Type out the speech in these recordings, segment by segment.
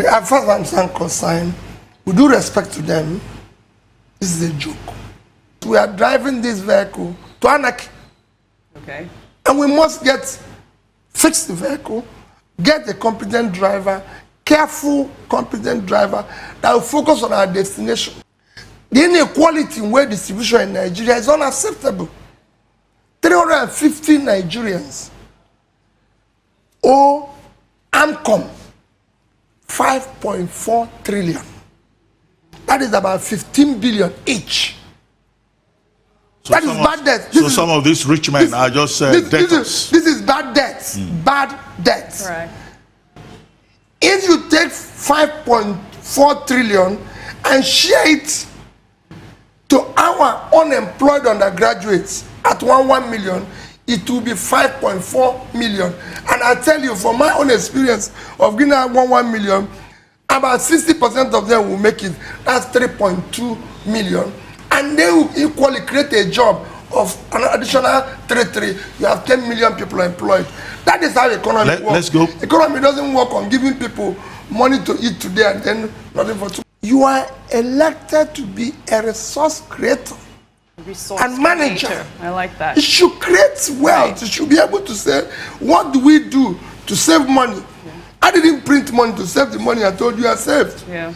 as far as I'm concerned, with due respect to them, this is a joke. We are driving this vehicle to anarchy. Okay. And we must fix the vehicle, get a competent driver, careful, competent driver that will focus on our destination. The inequality in weight distribution in Nigeria is unacceptable. 350 Nigerians owe AMCOM 5.4 trillion. That is about 15 billion each. So that is bad debt. So some of these rich men are just debtors. This is bad debt. Bad debt. Right. If you take 5.4 trillion and share it to our unemployed undergraduates at 1 million, it will be 5.4 million. And I tell you, from my own experience of giving out 1 million, about 60% of them will make it. That's 3.2 million. And they will equally create a job of an additional 3. You have 10 million people employed. That is how economy works. Let's go. Economy doesn't work on giving people money to eat today and then nothing for tomorrow. You are elected to be a resource creator and manager. I like that. You should create wealth. Right. You should be able to say, what do we do to save money? Yeah. I didn't print money to save the money I told you I saved. Yeah.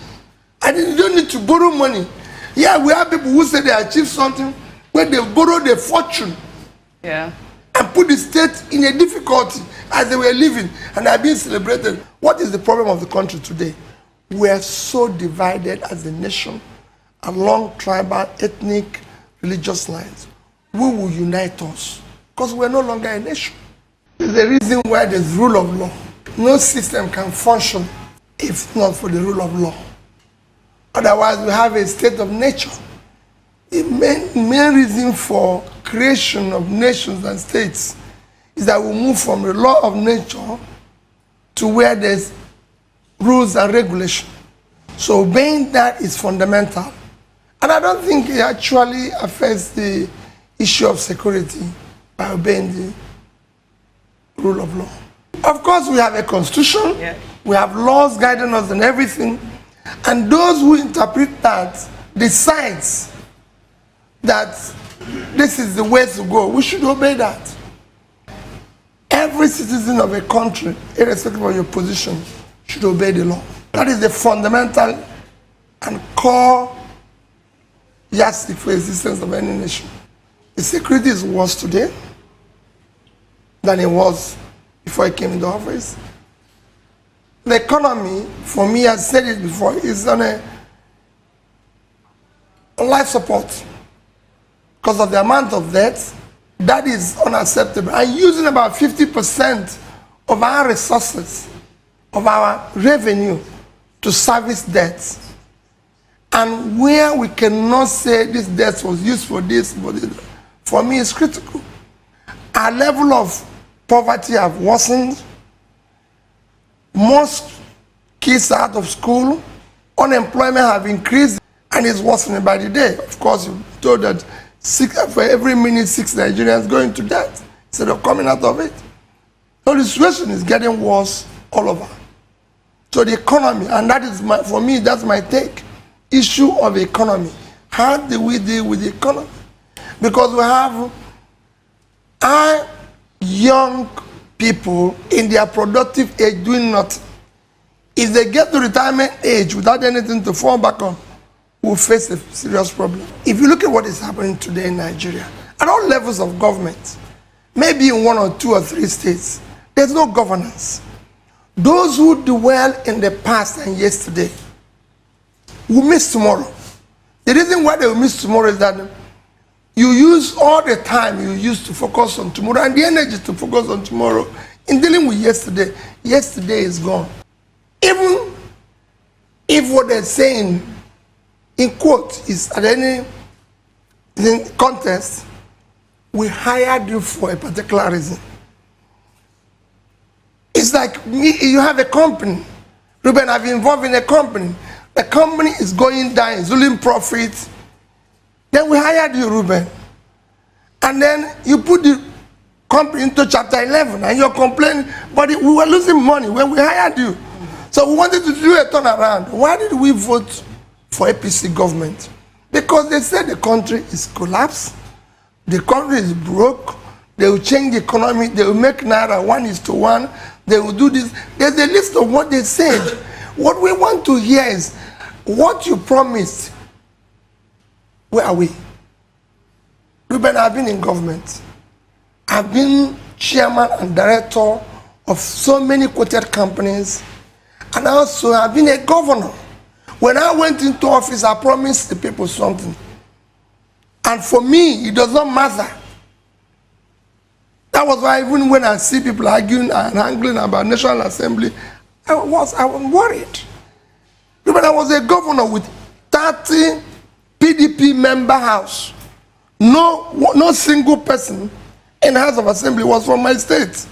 You don't need to borrow money. Yeah, we have people who say they achieved something when they borrowed a fortune. Yeah. And put the state in a difficulty as they were living and are being celebrated. What is the problem of the country today? We are so divided as a nation along tribal, ethnic, religious lines. Who will unite us? Because we are no longer a nation. There's a reason why there's rule of law. No system can function if not for the rule of law. Otherwise, we have a state of nature. The main reason for creation of nations and states is that we move from the law of nature to where there's rules and regulation. So obeying that is fundamental. And I don't think it actually affects the issue of security by obeying the rule of law. Of course, we have a constitution, we have laws guiding us and everything, and those who interpret that decides that this is the way to go. We should obey that. Every citizen of a country, irrespective of your position, should obey the law. That is the fundamental and core yardstick for existence of any nation. The security is worse today than it was before he came into office. The economy, for me, I said it before, is on a life support because of the amount of debt. That is unacceptable. And using about 50% of our resources, of our revenue, to service debts. And where we cannot say this debt was used for this, for me, it's critical. Our level of poverty have worsened. Most kids are out of school. Unemployment have increased and it's worsening by the day. Of course, you told that for every minute 6 Nigerians go into debt instead of coming out of it. So the situation is getting worse all over. So the economy, and that is for me, that's my take. Issue of economy. How do we deal with the economy? Because we have our young people in their productive age doing nothing. If they get to retirement age without anything to fall back on, we'll face a serious problem. If you look at what is happening today in Nigeria, at all levels of government, maybe in 1 or 2 or 3 states, there's no governance. Those who dwell in the past and yesterday will miss tomorrow. The reason why they will miss tomorrow is that you use all the time you used to focus on tomorrow and the energy to focus on tomorrow in dealing with yesterday. Yesterday is gone. Even if what they're saying, in quote, is at any contest, we hired you for a particular reason. It's like you have a company. Ruben, I've been involved in a company. The company is going down, it's losing profit. Then we hired you, Ruben. And then you put the company into chapter 11 and you're complaining, but we were losing money when we hired you. So we wanted to do a turnaround. Why did we vote for APC government? Because they said the country is collapsed, the country is broke, they will change the economy, they will make naira 1:1, they will do this. There's a list of what they said. What we want to hear is what you promised. Where are we? Ruben, I've been in government. I've been chairman and director of so many quoted companies, and also I've been a governor. When I went into office, I promised the people something. And for me, it does not matter. That was why even when I see people arguing and angling about National Assembly, I was worried. When I was a governor with 30 PDP member house, no single person in the House of Assembly was from my state.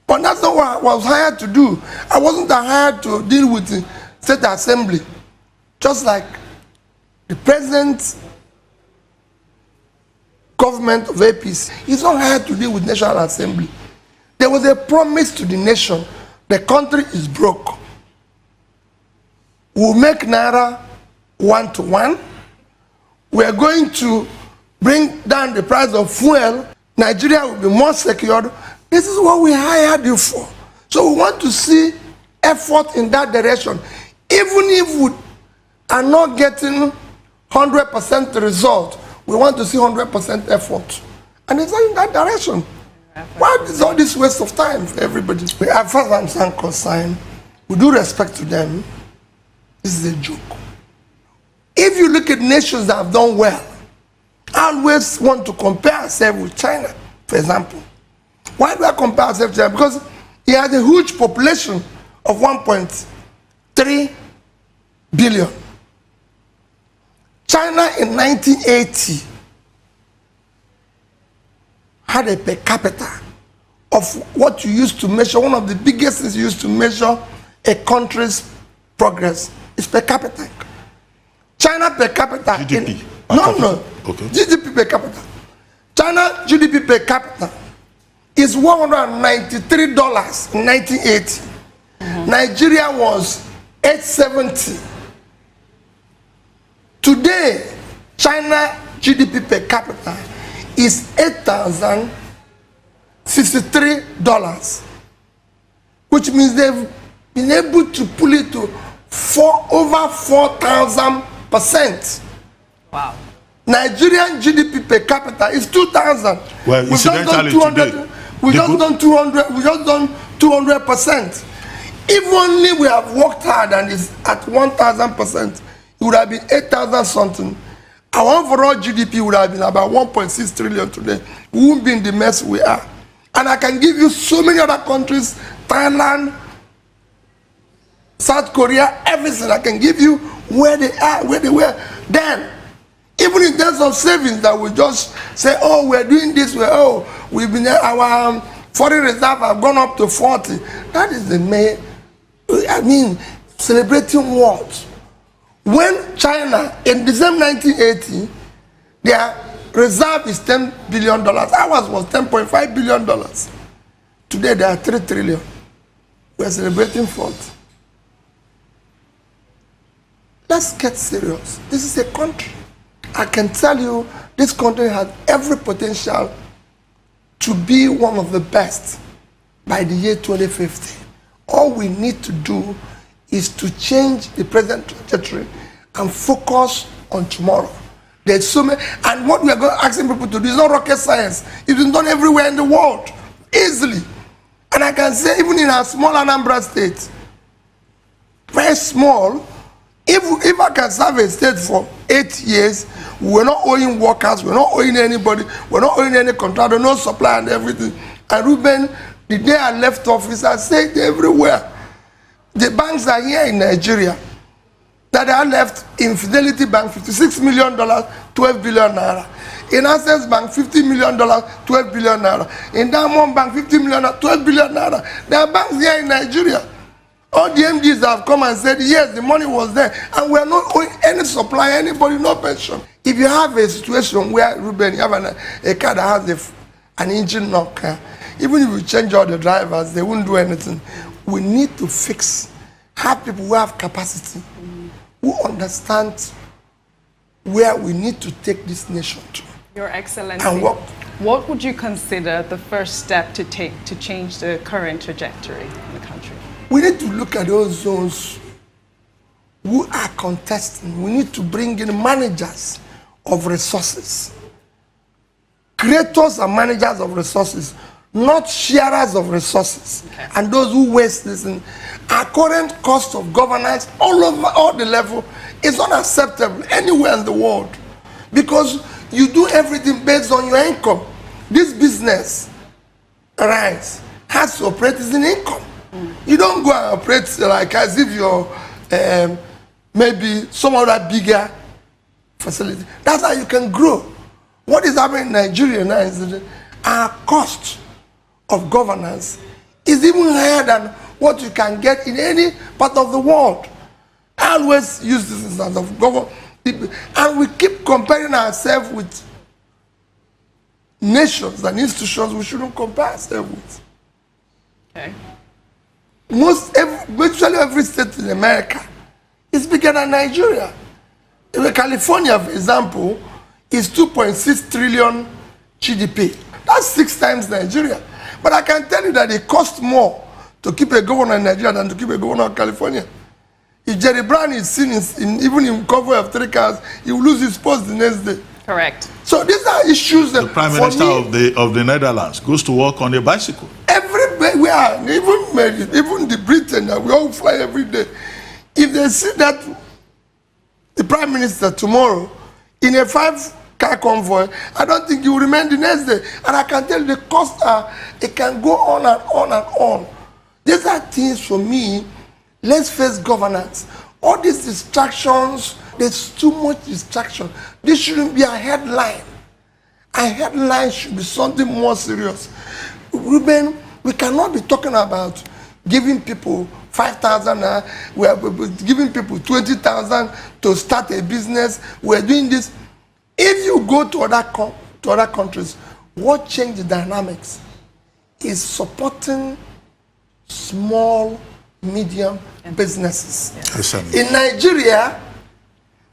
But that's not what I was hired to do. I wasn't hired to deal with the State Assembly. Just like the present government of APC is not hired to deal with National Assembly. There was a promise to the nation. The country is broke. We'll make naira 1:1. We are going to bring down the price of fuel. Nigeria will be more secured. This is what we hired you for. So we want to see effort in that direction. Even if we are not getting 100% result, we want to see 100% effort. And it's not in that direction. Why is all this waste of time for everybody? We have first and concern. We do respect to them. This is a joke. If you look at nations that have done well, I always want to compare ourselves with China, for example. Why do I compare ourselves to China? Because it has a huge population of 1.3 billion. China in 1980 had a per capita of what you used to measure. One of the biggest things you used to measure a country's progress is per capita. China per capita. GDP. Okay. GDP per capita. China GDP per capita is $193 in 1980. Nigeria was $870. Today, China GDP per capita is $8,063, which means they've been able to pull it to over 4,000%. Wow. Nigerian GDP per capita is 2,000. Well, incidentally today, we just done 200%. If only we have worked hard and it's at 1,000%, it would have been 8,000 something. Our overall GDP would have been about 1.6 trillion today. We wouldn't be in the mess we are. And I can give you so many other countries, Thailand, South Korea, everything. I can give you where they are, where they were then. Even in terms of savings, that we just say, oh, we're doing this, we've been, our foreign reserve have gone up to 40. That is the main, celebrating what? When China, in December 1980, their reserve is $10 billion. Ours was $10.5 billion. Today, they are 3 trillion. We're celebrating 40. Let's get serious. This is a country. I can tell you, this country has every potential to be one of the best by the year 2050. All we need to do is to change the present trajectory and focus on tomorrow. There's so many, and what we are asking people to do is not rocket science. It's been done everywhere in the world, easily. And I can say, even in our small Anambra state, very small, if I can serve a state for 8 years, we're not owing workers, we're not owing anybody, we're not owing any contractor, no supply and everything. And Ruben, the day I left office, I said everywhere, the banks are here in Nigeria, that I left in Fidelity Bank, $56 million, 12 billion naira. In Access Bank, $50 million, 12 billion naira. In Diamond Bank, $50 million, 12 billion naira. There are banks here in Nigeria. All the MDs have come and said, yes, the money was there, and we are not owing any supply, anybody, no pension. If you have a situation where, Ruben, you have a car that has an engine knock, even if you change all the drivers, they won't do anything. We need to fix have people who have capacity, who understand where we need to take this nation to. Your Excellency, And what would you consider the first step to take to change the current trajectory in the country? We need to look at those zones who are contesting. We need to bring in managers of resources, creators and managers of resources, not sharers of resources, and those who waste this. Our current cost of governance all over all the level is unacceptable anywhere in the world, because you do everything based on your income. This business rise has to operate as an income. You don't go and operate like as if you're maybe some other bigger facility. That's how you can grow. What is happening in Nigeria now is that our cost of governance is even higher than what you can get in any part of the world. I always use this instance of government, and we keep comparing ourselves with nations and institutions we shouldn't compare ourselves with. Okay. Virtually every state in America is bigger than Nigeria. California, for example, is 2.6 trillion GDP. That's 6 times Nigeria. But I can tell you that it costs more to keep a governor in Nigeria than to keep a governor in California. If Jerry Brown is seen even in cover of 3 cars, he will lose his post the next day. Correct. So these are issues that the Prime Minister of the Netherlands goes to work on a bicycle. Everywhere, even the Britain, that we all fly every day. If they see that the Prime Minister tomorrow in a 5-car convoy, I don't think he will remain the next day. And I can tell you the costs it can go on and on and on. These are things for me. Let's face governance. All these distractions, there's too much distraction. This shouldn't be a headline. A headline should be something more serious. Ruben, we cannot be talking about giving people 5,000, we are giving people 20,000 to start a business. We're doing this. If you go to other countries, what changed the dynamics is supporting small, medium businesses. Yes. In Nigeria,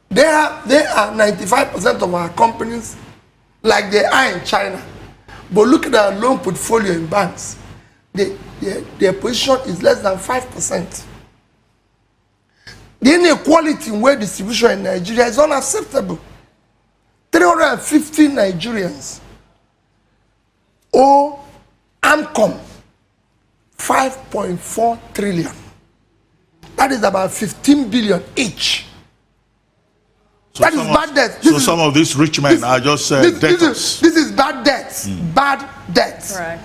they are 95% of our companies like they are in China. But look at our loan portfolio in banks. Their position is less than 5%. The inequality in wealth distribution in Nigeria is unacceptable. 350 Nigerians owe AMCOM 5.4 trillion. That is about 15 billion each. So that is bad debt. So some of these rich men are just debtors. This is bad debt. Bad debt. Right.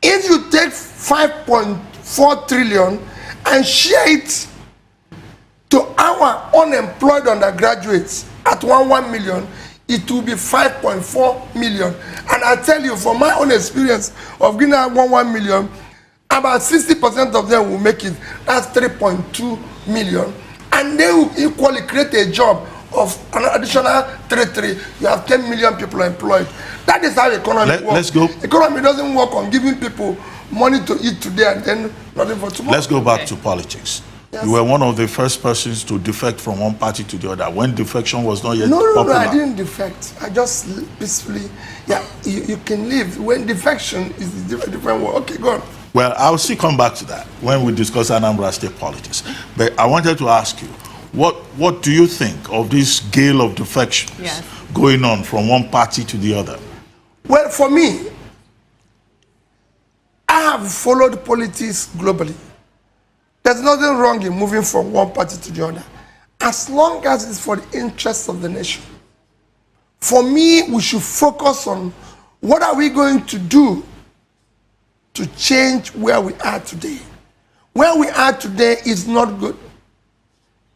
If you take 5.4 trillion and share it to our unemployed undergraduates at 1 million, it will be 5.4 million. And I tell you, from my own experience of giving out 1 million, about 60% of them will make it. That's 3.2 million. And they will equally create a job of an additional 3. You have 10 million people employed. That is how economy works. Let's go. Economy doesn't work on giving people money to eat today and then nothing for tomorrow. Let's go back to politics. Yes. You were one of the first persons to defect from one party to the other when defection was not yet popular. No, I didn't defect. I just peacefully, you can leave. When defection is a different word. Okay, go on. Well, I'll still come back to that when we discuss Anambra State politics. But I wanted to ask you, what do you think of this gale of defections going on from one party to the other? Well, for me, I have followed politics globally. There's nothing wrong in moving from one party to the other, as long as it's for the interests of the nation. For me, we should focus on what are we going to do to change where we are today. Where we are today is not good.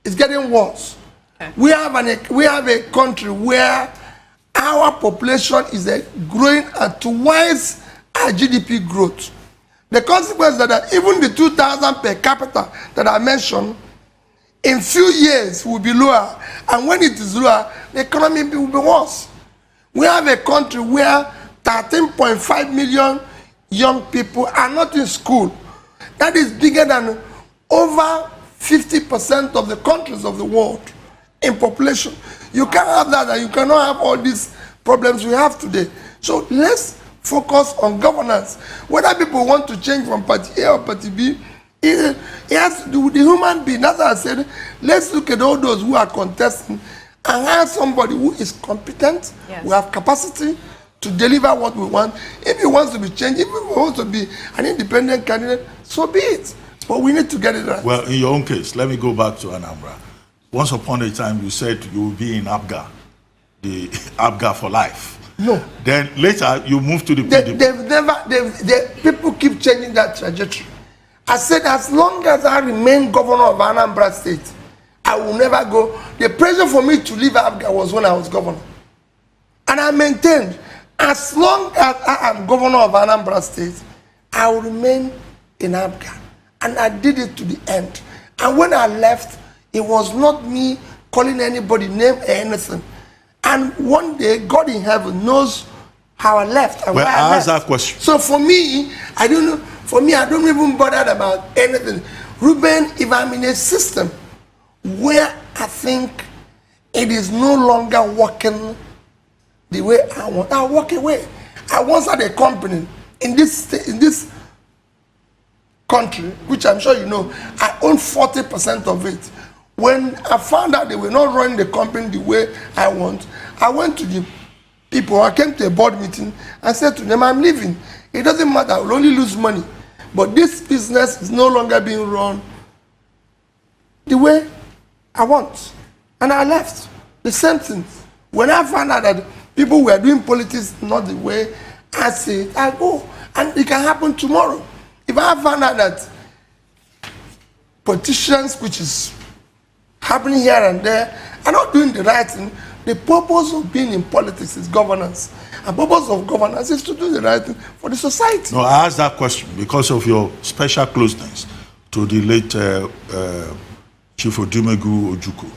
It's getting worse. Okay. We have a country where our population is growing at twice our GDP growth. The consequence that even the 2,000 per capita that I mentioned, in few years will be lower. And when it is lower, the economy will be worse. We have a country where 13.5 million young people are not in school. That is bigger than over 50% of the countries of the world in population. You can't have that, and you cannot have all these problems we have today. So let's focus on governance. Whether people want to change from party A or party B, it has to do with the human being. That's why I said, let's look at all those who are contesting and hire somebody who is competent, who have capacity to deliver what we want. If he wants to be changed, if he wants to be an independent candidate, so be it. But we need to get it right. Well, in your own case, let me go back to Anambra. Once upon a time, you said you would be in ABGA, the ABGA for life. No. Then later, you moved to the PDP. People keep changing that trajectory. I said, as long as I remain governor of Anambra State, I will never go. The pressure for me to leave ABGA was when I was governor. And I maintained, as long as I am governor of Anambra State, I will remain in ABGA. And I did it to the end. And when I left, it was not me calling anybody name or anything. And one day, God in heaven knows how I left and well, why I left. asked that question. So for me, I don't know. For me, I don't even bother about anything. Ruben, if I'm in a system where I think it is no longer working the way I want, I'll walk away. I once had a company in this country, which I'm sure you know, I own 40% of it. When I found out they were not running the company the way I want, I went to the people, I came to a board meeting and said to them, I'm leaving. It doesn't matter, I will only lose money. But this business is no longer being run the way I want. And I left. The same thing. When I found out that people were doing politics not the way I say it, I go. And it can happen tomorrow. If I find out that politicians, which is happening here and there, are not doing the right thing, the purpose of being in politics is governance. And the purpose of governance is to do the right thing for the society. No, I asked that question because of your special closeness to the late Chief Odumegu Ojukwu.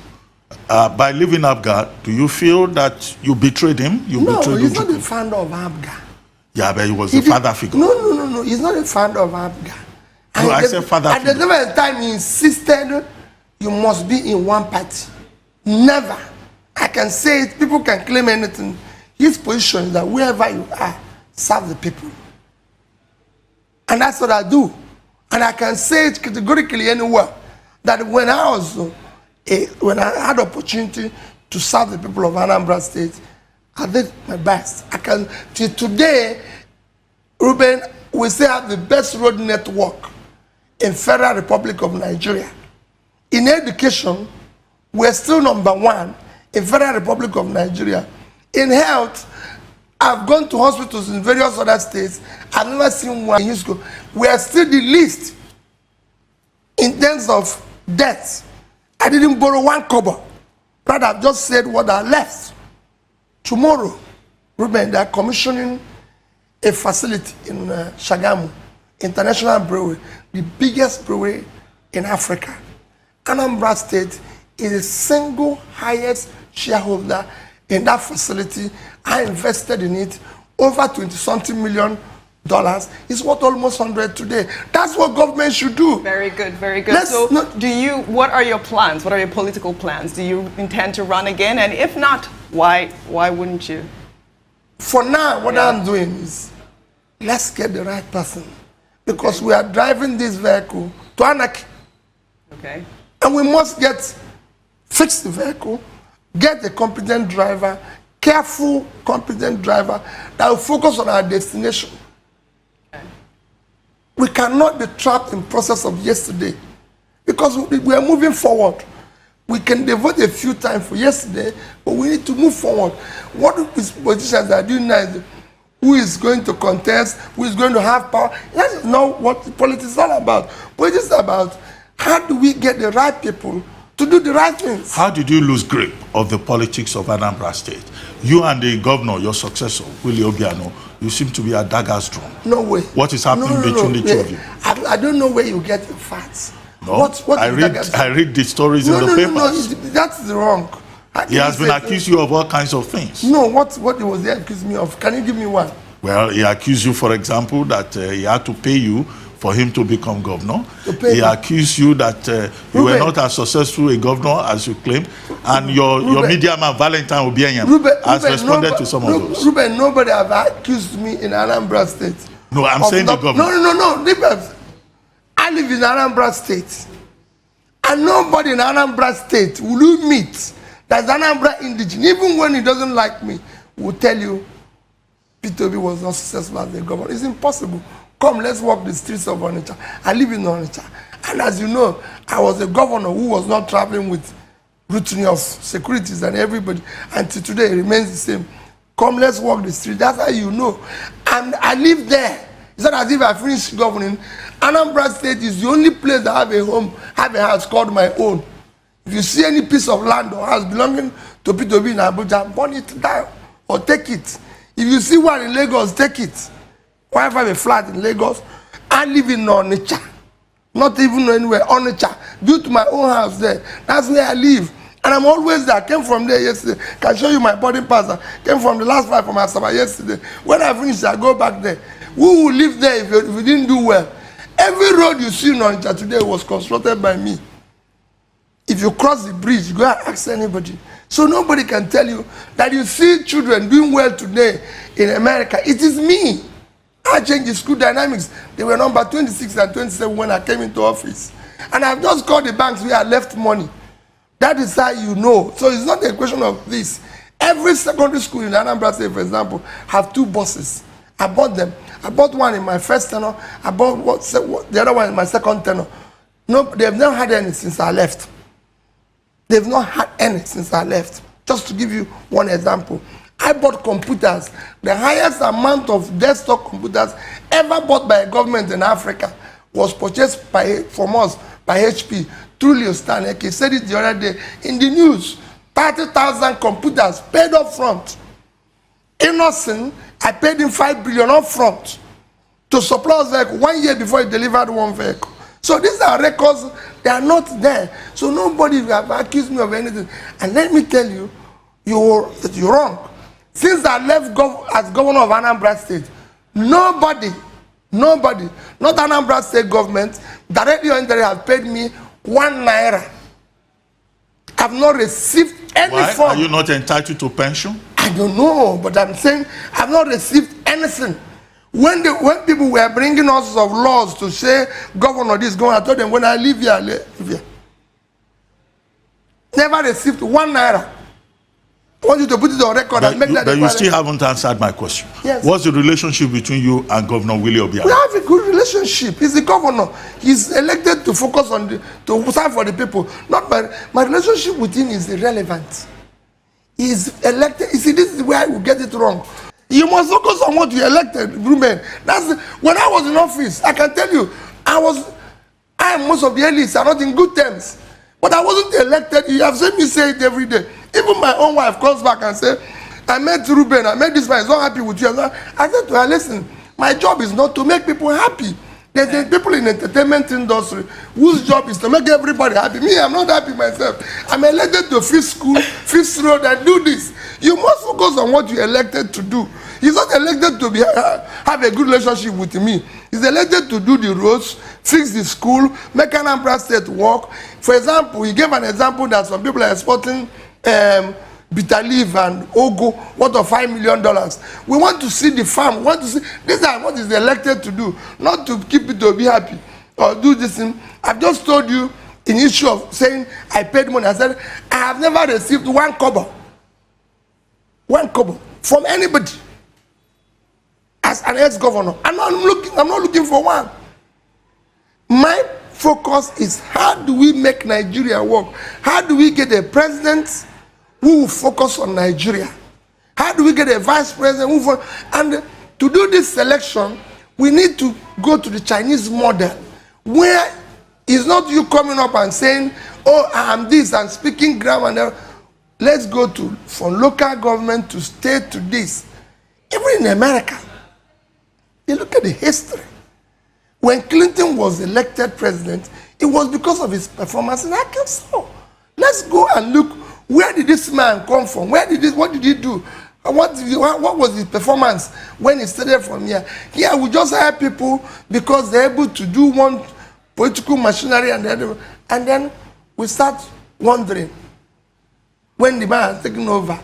By leaving ABGA, do you feel that you betrayed him? No, betrayed he's Ojukwu? not the founder of ABGA. Yeah, but he was the father figure. No. He's not a founder of ABGA. No, I said father figure. At the same time, he insisted you must be in one party. Never. I can say it, people can claim anything. His position is that wherever you are, serve the people. And that's what I do. And I can say it categorically anywhere, that when I had opportunity to serve the people of Anambra State, I did my best. I can, till today, Ruben, we still have the best road network in Federal Republic of Nigeria. In education, we're still #1 in Federal Republic of Nigeria. In health, I've gone to hospitals in various other states. I've never seen one in Houston. We are still the least in terms of deaths. I didn't borrow 1 kobo. Rather, I've just said what I left. Tomorrow, Ruben, they're commissioning a facility in Shagamu, International Brewery, the biggest brewery in Africa. Anambra State is the single highest shareholder in that facility. I invested in it over $20-something million. It's worth almost 100 today. That's what government should do. Very good, very good. What are your plans? What are your political plans? Do you intend to run again? And if not, why wouldn't you? For now, what I'm doing is, let's get the right person. Because we are driving this vehicle to anarchy. Okay. And we must fix the vehicle, get a competent driver, careful, competent driver that will focus on our destination. Okay. We cannot be trapped in process of yesterday because we are moving forward. We can devote a few time for yesterday, but we need to move forward. What politicians are doing now is who is going to contest, who is going to have power. That's not what politics is all about. Politics is about how do we get the right people to do the right things. How did you lose grip of the politics of Anambra State? You and the governor, your successor, Willie Obiano, you seem to be at daggers drawn. No way. What is happening between the two of you? I don't know where you get your facts. No, I read the stories in the papers. No, that's wrong. He has been accused you of all kinds of things. No, what was he accused me of? Can you give me one? Well, he accused you, for example, that he had to pay you for him to become governor. He accused you that you were not as successful a governor as you claimed, and your media man, Valentine Obianyam, has responded to some of those. Ruben, nobody have accused me in Anambra State. No, I'm saying the governor. No. I live in Anambra State. And nobody in Anambra State will you meet that's Anambra indigenous, even when he doesn't like me, will tell you Peter Obi was not successful as a governor. It's impossible. Come, let's walk the streets of Onitsha. I live in Onitsha. And as you know, I was a governor who was not traveling with routine of securities and everybody. Until today, it remains the same. Come, let's walk the street. That's how you know. And I live there. It's not as if I finished governing. Anambra State is the only place that have a home, have a house called my own. If you see any piece of land or house belonging to Peter Obi in Abuja, burn it down or take it. If you see one in Lagos, take it. Why have a flat in Lagos? I live in Onitsha. Not even anywhere, Onitsha. Built my own house there. That's where I live. And I'm always there. I came from there yesterday. Can show you my boarding pass. I came from the last flight from Asaba yesterday. When I finish, I go back there. Who will live there if you didn't do well? Every road you see in Onitsha today was constructed by me. If you cross the bridge, you go and ask anybody. So nobody can tell you that you see children doing well today in America. It is me. I changed the school dynamics. They were number 26 and 27 when I came into office. And I've just called the banks where I left money. That is how you know. So it's not a question of this. Every secondary school in Anambra State, for example, have 2 buses. I bought them. I bought one in my first tenure. I bought the other one in my second tenure. No, they've never had any since I left. They've not had any since I left. Just to give you one example. I bought computers. The highest amount of desktop computers ever bought by a government in Africa was purchased from us by HP. Truly Stanley. He said it the other day in the news. 30,000 computers paid up front. Innocent, I paid him 5 billion up front to supply us vehicle 1 year before he delivered one vehicle. So these are records, they are not there. So nobody will have accused me of anything. And let me tell you, you're wrong. Since I left as governor of Anambra State, nobody, not Anambra State government, directly or indirectly have paid me 1 naira. I've not received any form. Why are you not entitled to pension? I don't know, but I'm saying I've not received anything. When people were bringing us of laws to say, governor this, governor, I told them, when I live here, I live here. Never received 1 naira. I want you to put it on record and make that. But you still haven't answered my question. Yes. What's the relationship between you and Governor Willie Obiara? We have a good relationship. He's the governor. He's elected to focus on to serve for the people. Not my relationship with him is irrelevant. He's elected. You see, this is where we get it wrong. You must focus on what you elected, Ruben. That's when I was in office. I can tell you, I and most of the elites are not in good terms. But I wasn't elected. You have seen me say it every day. Even my own wife comes back and says, I met Ruben, I met this man, he's not happy with you. I said to her, listen, my job is not to make people happy. There's people in the entertainment industry whose job is to make everybody happy. Me, I'm not happy myself. I'm elected to fix school, fix road, and do this. You must focus on what you're elected to do. He's not elected to have a good relationship with me. He's elected to do the roads, fix the school, make Anambra State work. For example, he gave an example that some people are exporting bitter leaf and ogo worth of $5 million. We want to see the farm. We want to see these are what is elected to do, not to keep it to be happy or do this thing. I've just told you in issue of saying I paid money. I said I have never received 1 kobo. 1 kobo from anybody as an ex-governor. I'm not looking for one. My focus is how do we make Nigeria work? How do we get a president who will focus on Nigeria? How do we get a vice president who will and to do this selection, we need to go to the Chinese model, where it's not you coming up and saying, oh, I am this, and speaking grammar. Let's go from local government to state to this. Even in America, you look at the history. When Clinton was elected president, it was because of his performance in Arkansas. Let's go and look, where did this man come from? What did he do? What was his performance when he started from here? Here we just hire people because they're able to do one political machinery and then we start wondering when the man has taken over,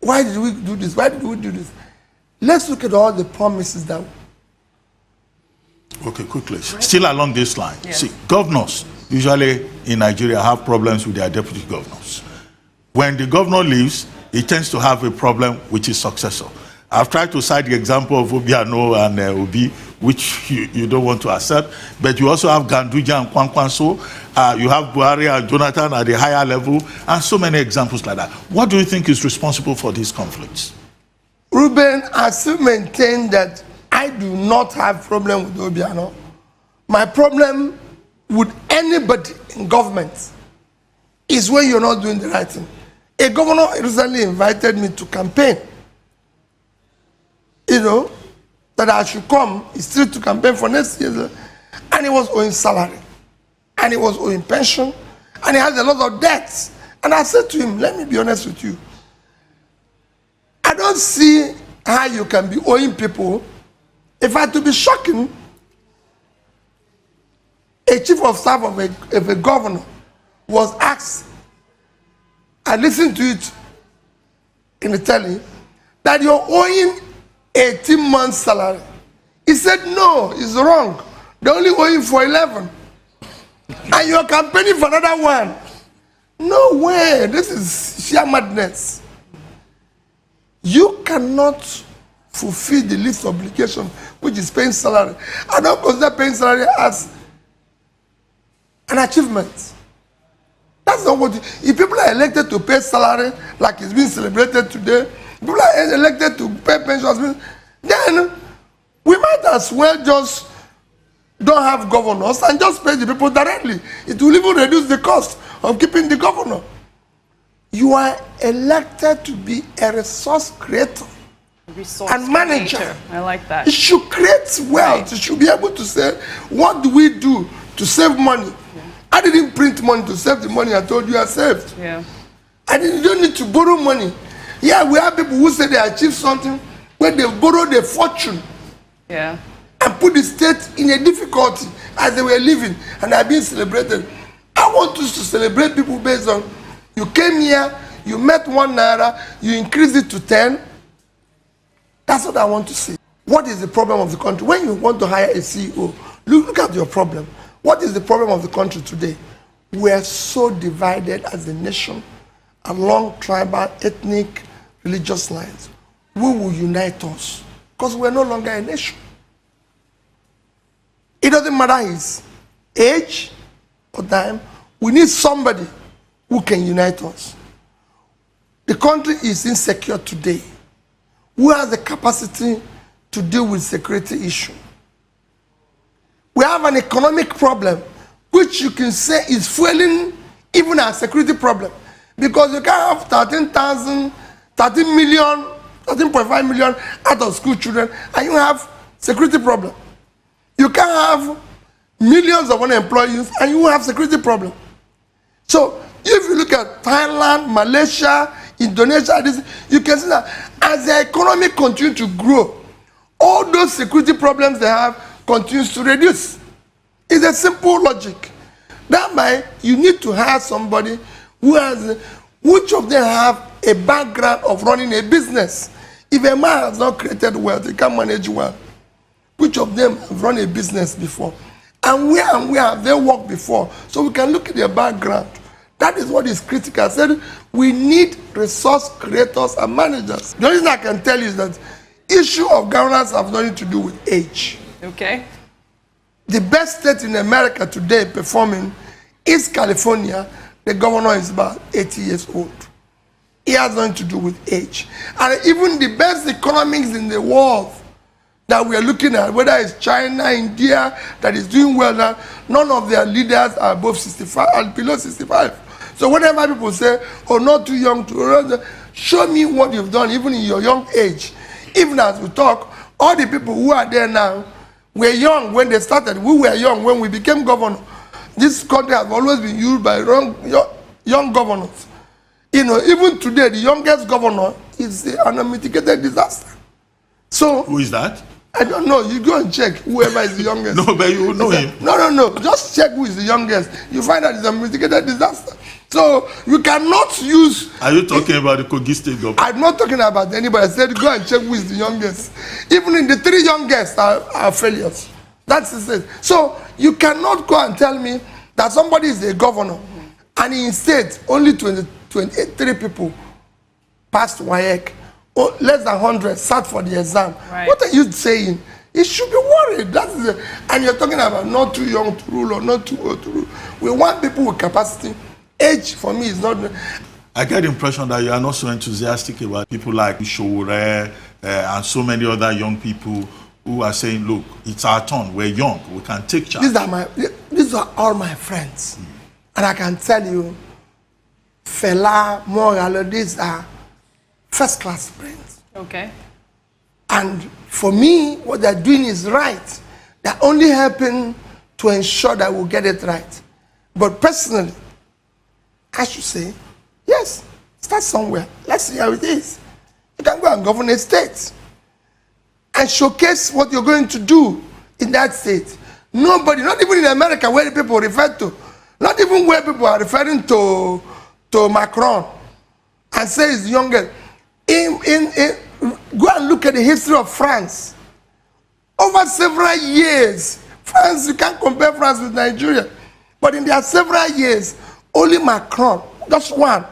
why did we do this? Why did we do this? Let's look at all the promises that. Okay, quickly. Still along this line. Yes. See, governors usually in Nigeria have problems with their deputy governors. When the governor leaves, he tends to have a problem with his successor. I've tried to cite the example of Obiano and Obi, which you don't want to accept, but you also have Ganduja and Kwankwanso, you have Buhari and Jonathan at a higher level, and so many examples like that. What do you think is responsible for these conflicts? Ruben, I still maintain that I do not have problem with Obiano. My problem with anybody in government is when you're not doing the right thing. A governor recently invited me to campaign. You know, that I should come straight to campaign for next year. And he was owing salary. And he was owing pension. And he had a lot of debts. And I said to him, let me be honest with you. I don't see how you can be owing people. If I had to be shocking, a chief of staff of a governor was asked, I listened to it in the telly, that you're owing 18 months salary. He said, no, it's wrong. They're only owing for 11. And you're campaigning for another one. No way, this is sheer madness. You cannot fulfill the least obligation, which is paying salary. I don't consider paying salary as an achievement. That's not what if people are elected to pay salary, like it's being celebrated today, people are elected to pay pensions, then we might as well just don't have governors and just pay the people directly. It will even reduce the cost of keeping the governor. You are elected to be a resource creator and manager. Creator. I like that. You should create wealth. You should be able to say, what do we do to save money? I didn't print money to save the money I told you I saved. Yeah. You don't need to borrow money. Yeah, we have people who say they achieved something when they borrowed a fortune. Yeah. And put the state in a difficulty as they were living and are being celebrated. I want us to celebrate people based on you came here, you met 1 naira, you increased it to 10. That's what I want to see. What is the problem of the country? When you want to hire a CEO, look at your problem. What is the problem of the country today? We are so divided as a nation along tribal, ethnic, religious lines. Who will unite us? Because we are no longer a nation. It doesn't matter his age or time. We need somebody who can unite us. The country is insecure today. Who has the capacity to deal with security issue? We have an economic problem, which you can say is fueling even our security problem. Because you can have 13 million, 13.5 million out of school children, and you have security problem. You can have millions of unemployed youth, and you have security problem. So if you look at Thailand, Malaysia, Indonesia, you can see that as the economy continues to grow, all those security problems they have continues to reduce. It's a simple logic. That way, you need to hire somebody who has, which of them have a background of running a business. If a man has not created wealth, he can't manage wealth. Which of them have run a business before? And where have they worked before? So we can look at their background. That is what is critical. I said we need resource creators and managers. The only thing I can tell you is that issue of governance have nothing to do with age. Okay. The best state in America today performing is California. The governor is about 80 years old. It has nothing to do with age. And even the best economics in the world that we are looking at, whether it's China, India, that is doing well now, none of their leaders are above 65 and below 65. So whenever people say, oh, not too young to show me what you've done, even in your young age. Even as we talk, all the people who are there now were young when they started. We were young when we became governor. This country has always been used by young governors. You know, even today, the youngest governor is an unmitigated disaster. So who is that? I don't know. You go and check whoever is the youngest. No, but you know him. No. Just check who is the youngest. You find that it's a mitigated disaster. So you cannot use. Are you talking about the Kogi State government? I'm not talking about anybody. I said go and check who is the youngest. Even in the 3 youngest are failures. That's it. So you cannot go and tell me that somebody is a governor and in state only 23 people passed WAEC. Oh, less than 100 sat for the exam. Right. What are you saying? You should be worried. That's and you're talking about not too young to rule or not too old to rule. We want people with capacity. Age for me is not. I get the impression that you are not so enthusiastic about people like Showore and so many other young people who are saying, look, it's our turn. We're young. We can take charge. These are all my friends. And I can tell you, Fela, Moralo, these are first-class brains. Okay. And for me, what they're doing is right. They're only helping to ensure that we'll get it right. But personally, I should say, yes, start somewhere. Let's see how it is. You can go and govern a state and showcase what you're going to do in that state. Nobody, not even in America where the people refer to, not even where people are referring to Macron and say he's younger. Go and look at the history of France. Over several years, France, you can't compare France with Nigeria, but in their several years, only Macron, just one,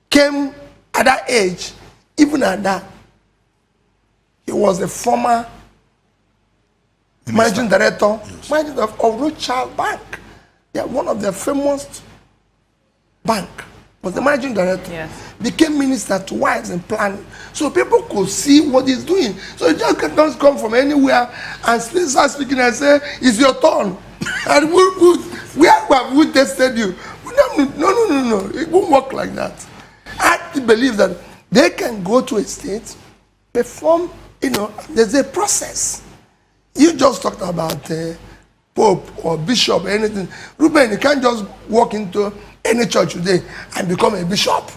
came at that age. Even at that, he was a former managing director of Rothschild Bank. They are one of their famous bank. Was the managing director. Yes. Became minister twice in planning. So people could see what he's doing. So you just can't come from anywhere and start speaking and say, it's your turn. And where have we tested you? No. It won't work like that. I believe that they can go to a state, perform, there's a process. You just talked about Pope or Bishop or anything. Ruben, you can't just walk into any church today and become a bishop.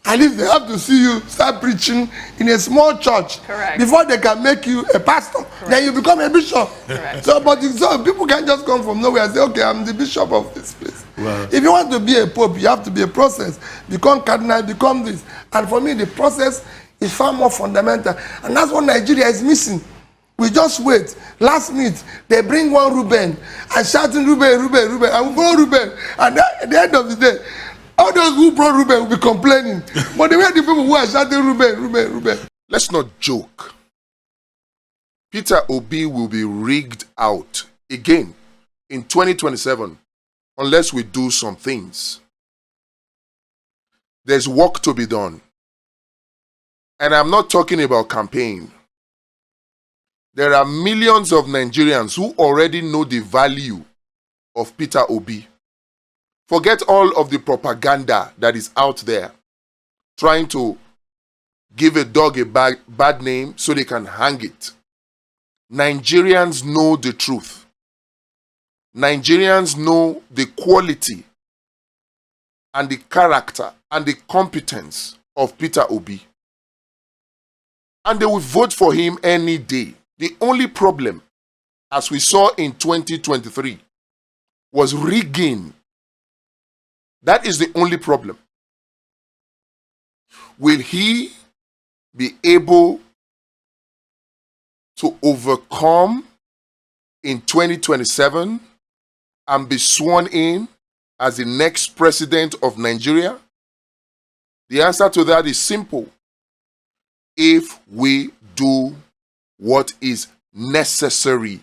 At least they have to see you start preaching in a small church. Correct. Before they can make you a pastor. Correct. Then you become a bishop. Correct. So people can't just come from nowhere and say, okay, I'm the bishop of this place. Well, if you want to be a pope, you have to be a process. Become cardinal, become this. And for me, the process is far more fundamental. And that's what Nigeria is missing. We just wait. Last minute, they bring one Ruben and shouting Ruben, and we follow Ruben. And at the end of the day, all those who brought Ruben will be complaining. But the way the people who are shouting Ruben. Let's not joke. Peter Obi will be rigged out again in 2027 unless we do some things. There's work to be done. And I'm not talking about campaign. There are millions of Nigerians who already know the value of Peter Obi. Forget all of the propaganda that is out there trying to give a dog a bad name so they can hang it. Nigerians know the truth. Nigerians know the quality and the character and the competence of Peter Obi. And they will vote for him any day. The only problem, as we saw in 2023, was rigging. That is the only problem. Will he be able to overcome in 2027 and be sworn in as the next president of Nigeria? The answer to that is simple. If we do what is necessary.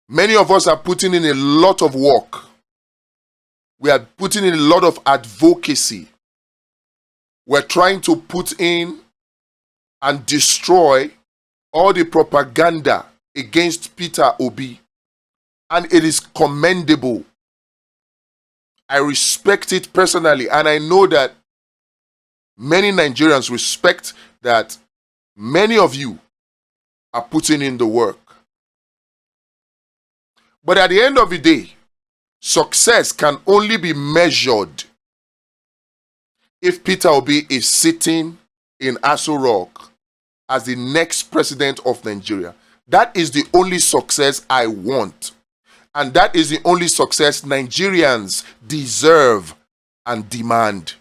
Many of us are putting in a lot of work. We are putting in a lot of advocacy. We're trying to put in and destroy all the propaganda against Peter Obi. And it is commendable. I respect it personally, and I know that many Nigerians respect that many of you are putting in the work. But at the end of the day, success can only be measured if Peter Obi is sitting in Aso Rock as the next president of Nigeria. That is the only success I want. And that is the only success Nigerians deserve and demand.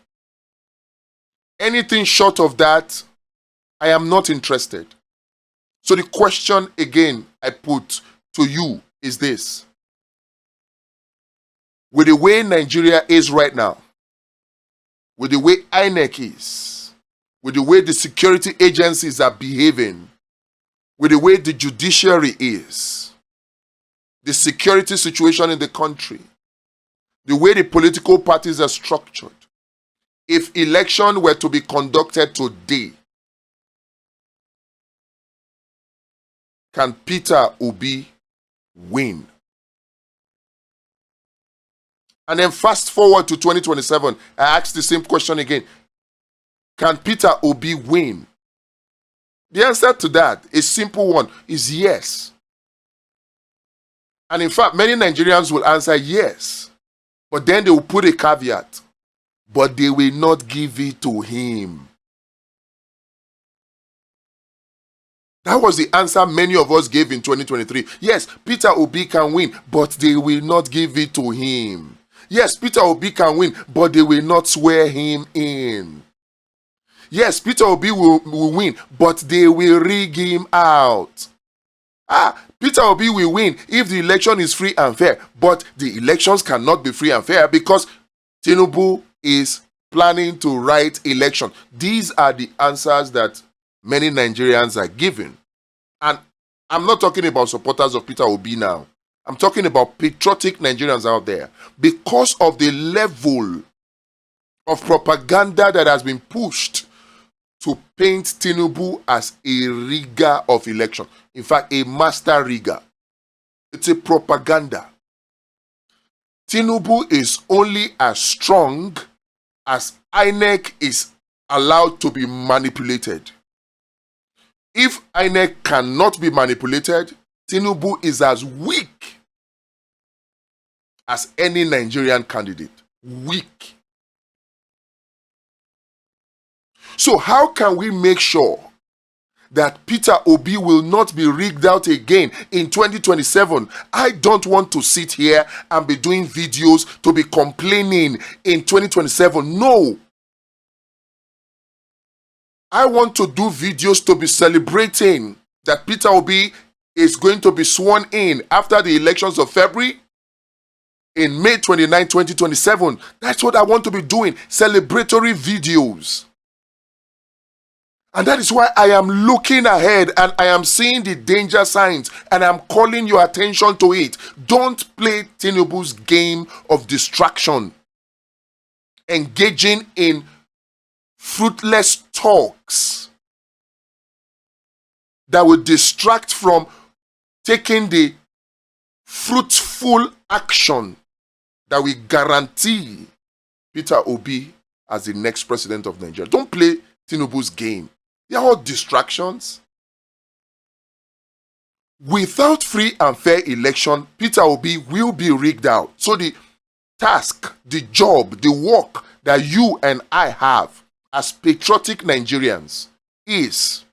Anything short of that, I am not interested. So the question again I put to you is this. With the way Nigeria is right now, with the way INEC is, with the way the security agencies are behaving, with the way the judiciary is, the security situation in the country, the way the political parties are structured, if election were to be conducted today, can Peter Obi win? And then fast forward to 2027, I asked the same question again. Can Peter Obi win? The answer to that, a simple one, is yes. And in fact, many Nigerians will answer yes. But then they will put a caveat. But they will not give it to him. That was the answer many of us gave in 2023. Yes, Peter Obi can win, but they will not give it to him. Yes, Peter Obi can win, but they will not swear him in. Yes, Peter Obi will win, but they will rig him out. Peter Obi will win if the election is free and fair, but the elections cannot be free and fair because Tinubu is planning to write election. These are the answers that many Nigerians are giving. And I'm not talking about supporters of Peter Obi now. I'm talking about patriotic Nigerians out there. Because of the level of propaganda that has been pushed to paint Tinubu as a rigger of election. In fact, a master rigger. It's a propaganda. Tinubu is only as strong as INEC is allowed to be manipulated. If INEC cannot be manipulated, Tinubu is as weak as any Nigerian candidate. Weak. So how can we make sure that Peter Obi will not be rigged out again in 2027? I don't want to sit here and be doing videos to be complaining in 2027. No. I want to do videos to be celebrating that Peter Obi is going to be sworn in after the elections of February in May 29, 2027. That's what I want to be doing. Celebratory videos. And that is why I am looking ahead and I am seeing the danger signs and I'm calling your attention to it. Don't play Tinubu's game of distraction. Engaging in fruitless talks that will distract from taking the fruitful action that will guarantee Peter Obi as the next president of Nigeria. Don't play Tinubu's game. They are all distractions. Without free and fair election, Peter Obi will be rigged out. So the task, the job, the work that you and I have as patriotic Nigerians is,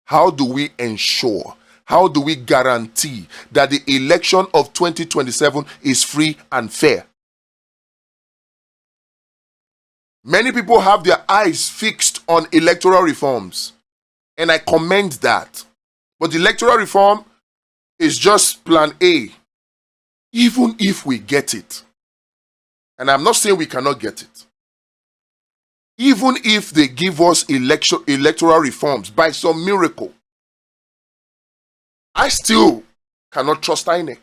how do we ensure, how do we guarantee that the election of 2027 is free and fair? Many people have their eyes fixed on electoral reforms, and I commend that. But the electoral reform is just plan A, even if we get it. And I'm not saying we cannot get it. Even if they give us electoral reforms by some miracle, I still cannot trust INEC.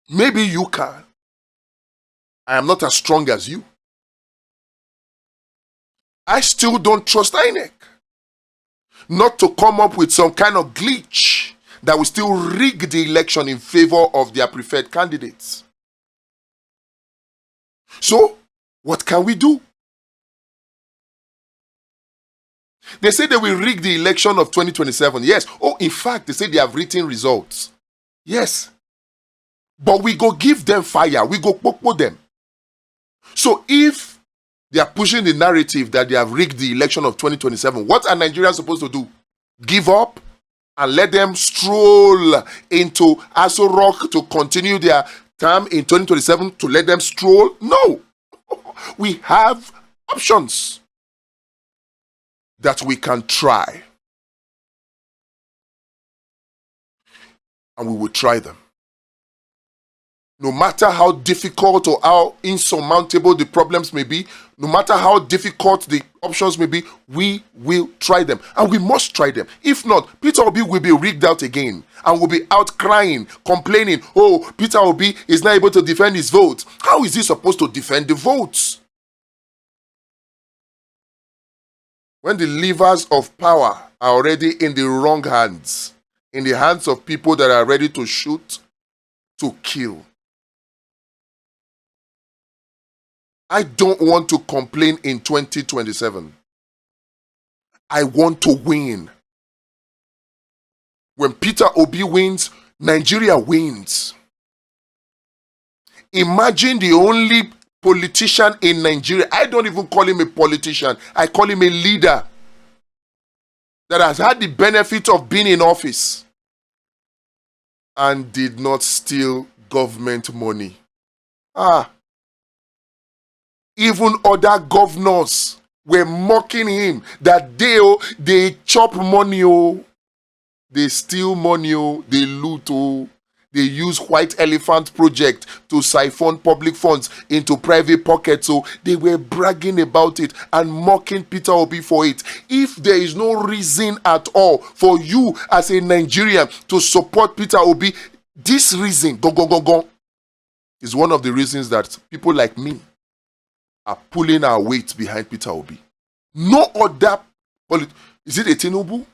Maybe you can. I am not as strong as you. I still don't trust INEC. Not to come up with some kind of glitch that will still rig the election in favor of their preferred candidates. So, what can we do? They say they will rig the election of 2027. Yes. Oh, in fact, they say they have written results. Yes. But we go give them fire. We go popo them. So if they are pushing the narrative that they have rigged the election of 2027, what are Nigerians supposed to do? Give up and let them stroll into Aso Rock to continue their term in 2027, to let them stroll? No. We have options that we can try. And we will try them. No matter how difficult or how insurmountable the problems may be, no matter how difficult the options may be, we will try them. And we must try them. If not, Peter Obi will be rigged out again and will be out crying, complaining, oh, Peter Obi is not able to defend his vote. How is he supposed to defend the votes? When the levers of power are already in the wrong hands, in the hands of people that are ready to shoot, to kill. I don't want to complain in 2027. I want to win. When Peter Obi wins, Nigeria wins. Imagine the only politician in Nigeria, I don't even call him a politician, I call him a leader that has had the benefit of being in office and did not steal government money. Even other governors were mocking him that they chop money, they steal money, they loot, they use White Elephant project to siphon public funds into private pockets. So they were bragging about it and mocking Peter Obi for it. If there is no reason at all for you as a Nigerian to support Peter Obi, this reason, is one of the reasons that people like me are pulling our weight behind Peter Obi. No other is it a Tinubu?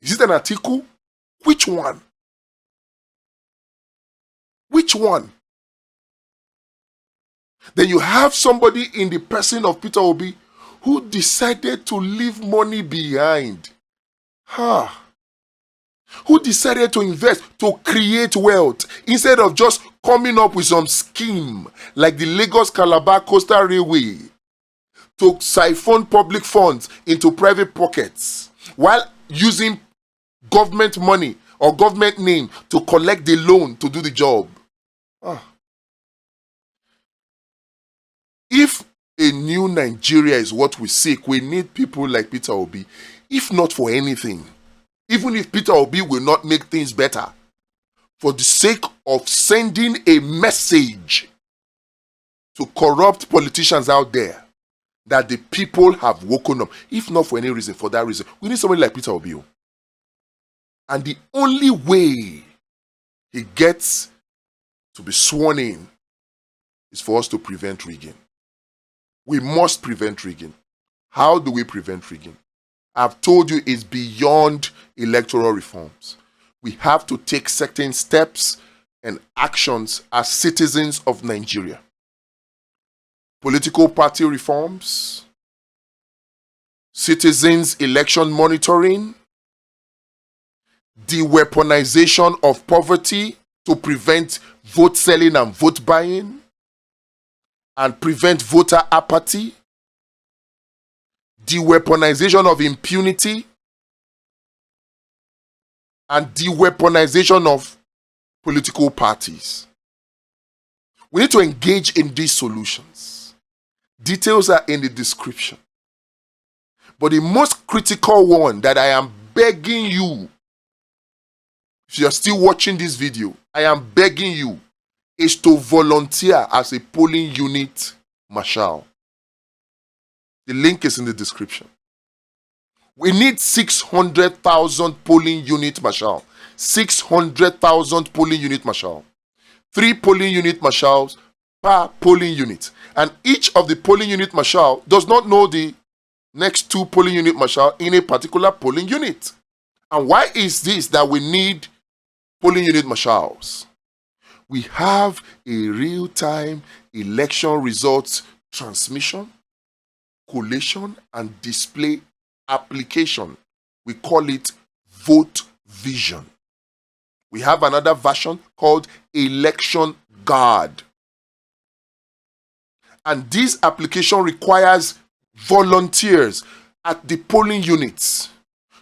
Is it an Atiku? Which one? Which one? Then you have somebody in the person of Peter Obi who decided to leave money behind. Who decided to invest, to create wealth, instead of just coming up with some scheme like the Lagos-Calabar Coastal Railway to siphon public funds into private pockets while using government money or government name to collect the loan to do the job. If a new Nigeria is what we seek, we need people like Peter Obi, if not for anything. Even if Peter Obi will not make things better, for the sake of sending a message to corrupt politicians out there that the people have woken up, if not for any reason, for that reason, we need somebody like Peter Obi. And the only way he gets to be sworn in is for us to prevent rigging. We must prevent rigging. How do we prevent rigging? I've told you it's beyond electoral reforms. We have to take certain steps and actions as citizens of Nigeria. Political party reforms, citizens' election monitoring, de-weaponization of poverty to prevent vote selling and vote buying, and prevent voter apathy, de-weaponization of impunity, and de-weaponization of political parties. We need to engage in these solutions. Details are in the description. But the most critical one that I am begging you, if you are still watching this video, I am begging you, is to volunteer as a polling unit marshal. The link is in the description. We need 600,000 polling unit marshal. 600,000 polling unit marshal. 3 polling unit marshals per polling unit. And each of the polling unit marshal does not know the next 2 polling unit marshal in a particular polling unit. And why is this that we need polling unit marshals? We have a real-time election results transmission, collation, and display application. We call it Vote Vision. We have another version called Election Guard. And this application requires volunteers at the polling units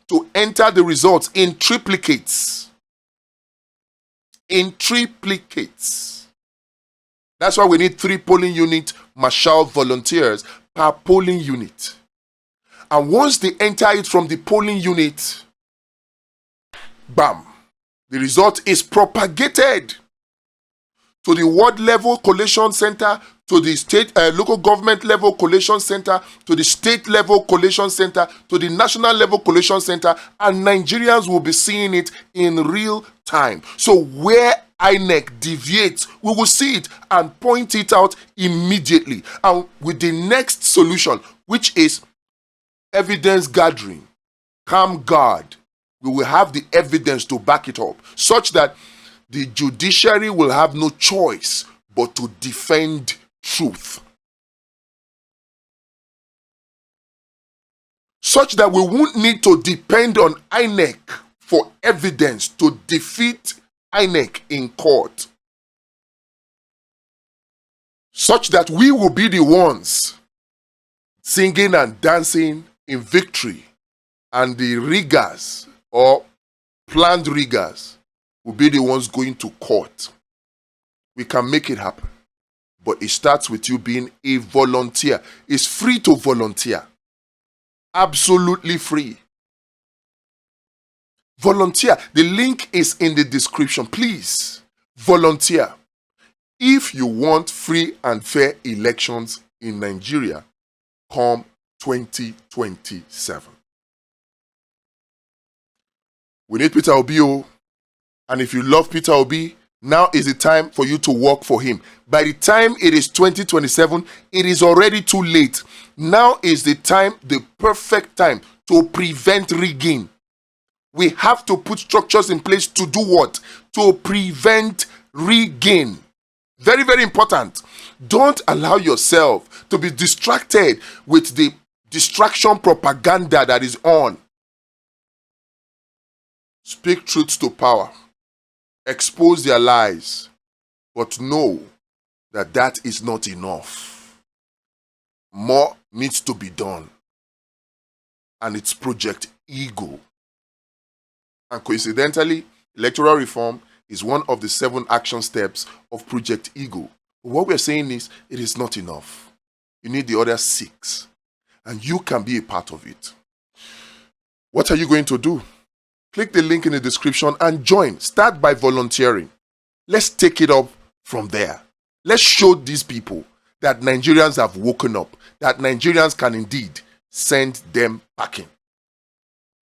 to enter the results in triplicates. In triplicates. That's why we need 3 polling unit marshal volunteers per polling unit. And once they enter it from the polling unit, bam, the result is propagated to the ward level collation center, to the state local government level collation center, to the state level collation center, to the national level collation center, and Nigerians will be seeing it in real time. So where INEC deviates, we will see it and point it out immediately. And with the next solution, which is evidence gathering, calm guard, we will have the evidence to back it up, such that the judiciary will have no choice but to defend truth. Such that we won't need to depend on INEC for evidence to defeat INEC in court. Such that we will be the ones singing and dancing in victory, and the riggers or planned riggers will be the ones going to court. We can make it happen. But it starts with you being a volunteer. It's free to volunteer. Absolutely free. Volunteer. The link is in the description. Please, volunteer. If you want free and fair elections in Nigeria, come 2027. We need Peter Obi. And if you love Peter Obi, now is the time for you to work for him. By the time it is 2027, it is already too late. Now is the time, the perfect time to prevent rigging. We have to put structures in place to do what? To prevent rigging. Very, very important. Don't allow yourself to be distracted with the distraction propaganda that is on. Speak truth to power. Expose their lies, but know that that is not enough. More needs to be done. And it's Project Eagle. And coincidentally, electoral reform is one of the 7 action steps of Project Eagle. But what we're saying is, it is not enough. You need the other 6. And you can be a part of it. What are you going to do? Click the link in the description and join. Start by volunteering. Let's take it up from there. Let's show these people that Nigerians have woken up, that Nigerians can indeed send them packing.